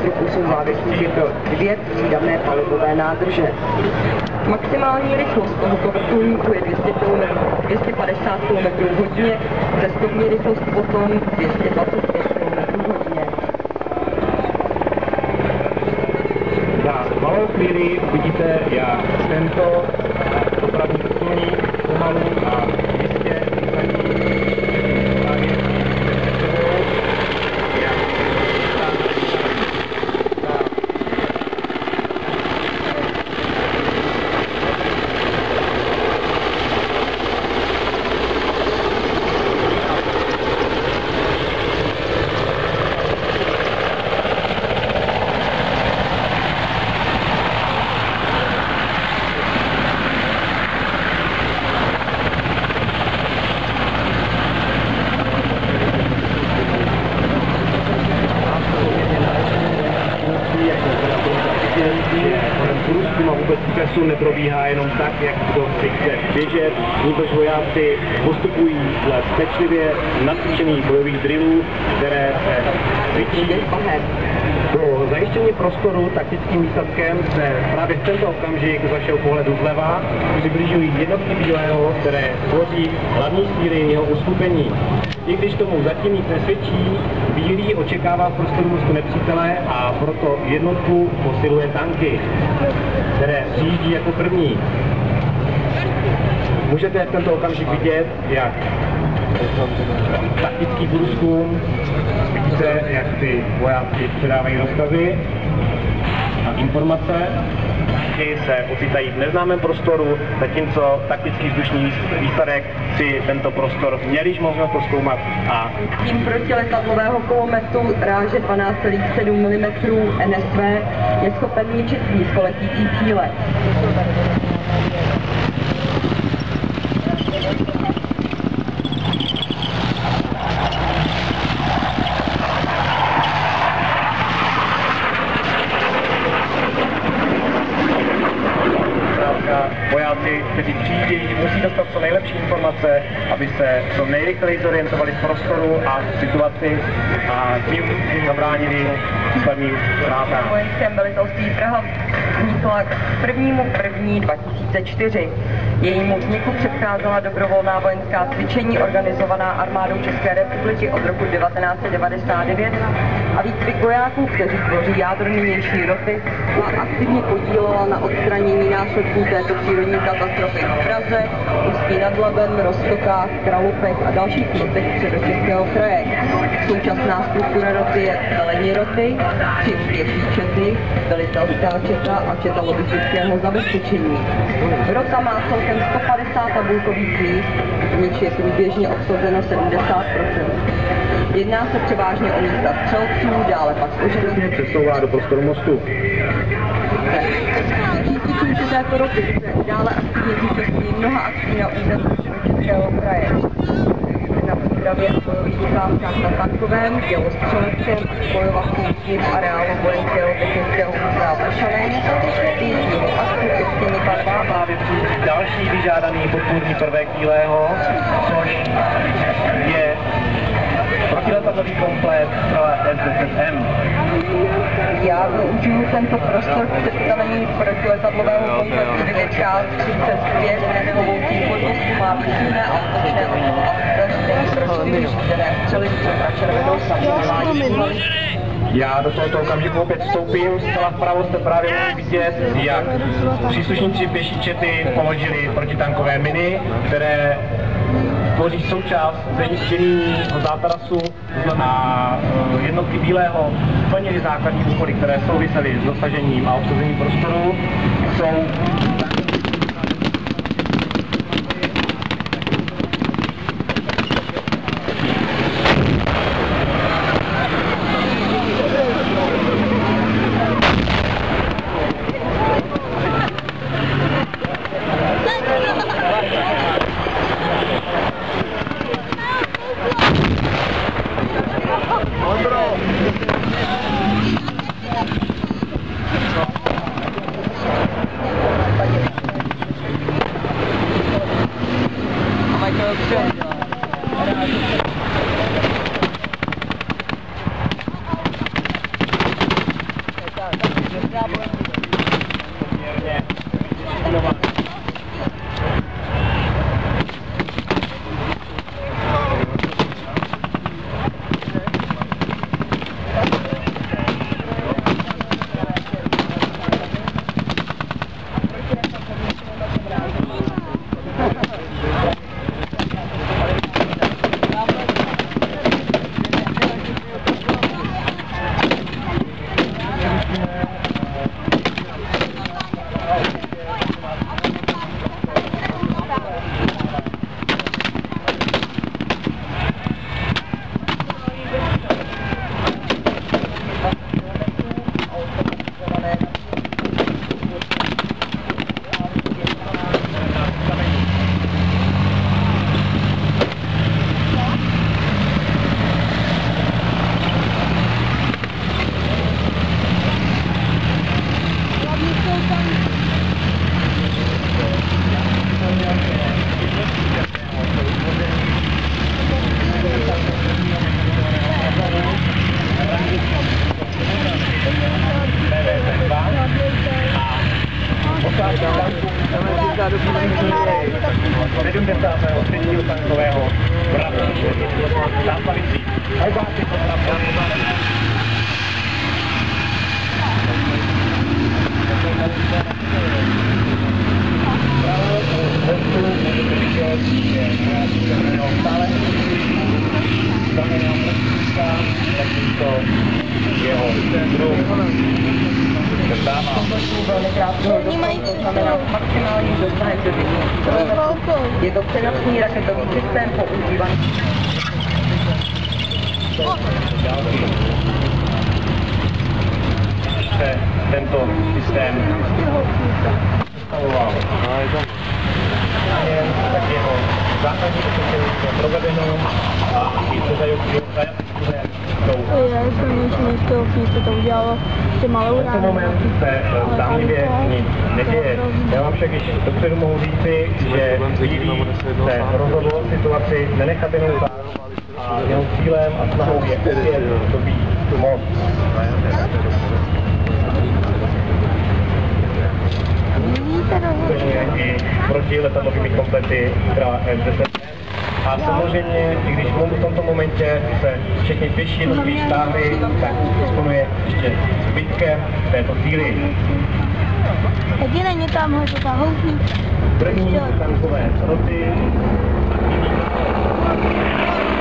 stropu jsou závěsníky pro 2 střídavné palivové nádrže. Maximální rychlost tohoto vrtulníku je 200 km, 250 km/h, cestovní rychlost potom 225 km/h. Za malou chvíli uvidíte, jak tento dopravní vrtulník pomalu a jistě průzkum a vůbec stresu neprobíhá jenom tak, jak to chce běžet, nýbrž vojáci postupují dle pečlivě nacvičených bojových drillů, které se cvičí. Pro zajištění prostoru taktickým výsadkem se právě v tento okamžik z vašeho pohledu zleva přibližují jednotky bílého, které tvoří hlavní síly jeho uskupení. I když tomu zatím nic nesvědčí, bílý očekává v prostoru mozku nepřítele a proto jednotku posiluje tanky, které přijíždí jako první. Můžete v tento okamžik vidět, jak taktický průzkum, vidíte, jak si vojáci předávají rozkazy a informace. Se ocitají v neznámém prostoru, zatímco taktický vzdušný výsadek si tento prostor měl již možnost prozkoumat a tím protiletadlového kulometu ráže 12,7 mm NSV je schopen ničit nízkoletící cíle. Vojáci, kteří přijíždějí, musí dostat co nejlepší informace, aby se co nejrychleji zorientovali v prostoru a v situaci a tím zabránili případným ztrátám. Vojenském velitelství Praha vznikla k 1.1.2004. Jejímu vzniku předcházela dobrovolná vojenská cvičení organizovaná armádou České republiky od roku 1999 a výcvik vojáků, kteří tvoří jádro nynější roty, a aktivně podílela na odstranění následků této přírodní katastrofy v Praze, Ústí nad Labem, Roztokách, Kralupech a dalších městech Středočeského kraje. Současná struktura roty je velení roty, 3 pěší čety, velitelská četa a četa logistického zabezpečení. Rota má celkem 150 tabulkových míst, z nichž je průběžně obsazeno 70%. Jedná se převážně o místa střelců, dále pak složitě přesouvá do prostoru mostu. Příslušníci této roty se dále aktivně zúčastní mnoha akcí na území Českého kraje. Na přípravě a bojových ukázkách na tankovém, dělostřeleckém, bojovacím tím areálu vojenského technického muzea Vršany, týdní akci pěstými barvách. Právě další vyžádaný podpůrný prvek bílého, což je protiletadlový komplet SZM. Já využiju tento prostor k představení protiletadlového kompletu 9K-32 s plovoucí podvozku, má výzkumné a útočné prostory, které střelice a červenou samovolání. Já do tohoto okamžiku opět vstoupím, zcela vpravo jste právě mohli vidět, jak příslušníci pěší čety položili protitankové miny, které tvoří součást zeničtěného zátarasu a jednotky bílého splnili základní úkoly, které souvisely s dosažením a obsazením prostoru. Jsou poměrně disciplinovaný. Tankového vratu zápalicí. Hajbáci to velmi krátkého dosahu, to znamená maximální dosah do Je to přenosný raketový systém používaný. Tento systém instaloval. Tak jeho základní osvětlení je provedeno a i se zajatým Já jsem nechtěl to udělalo ty malé v tento moment se zdánlivě nic neděje. Já vám však již dopředu mohu říci, že chvílí se rozhodlo situaci nenechat jenom tak a jeho cílem a snahou je opět dobít moc. I proti letadlovými komplety F-10. A samozřejmě, i když v tomto momentě se všechny pěší jednotlivých státy, tak disponuje ještě zbytkem této síly. Taky není tamhle to ta houfník. První tankové roty a jiný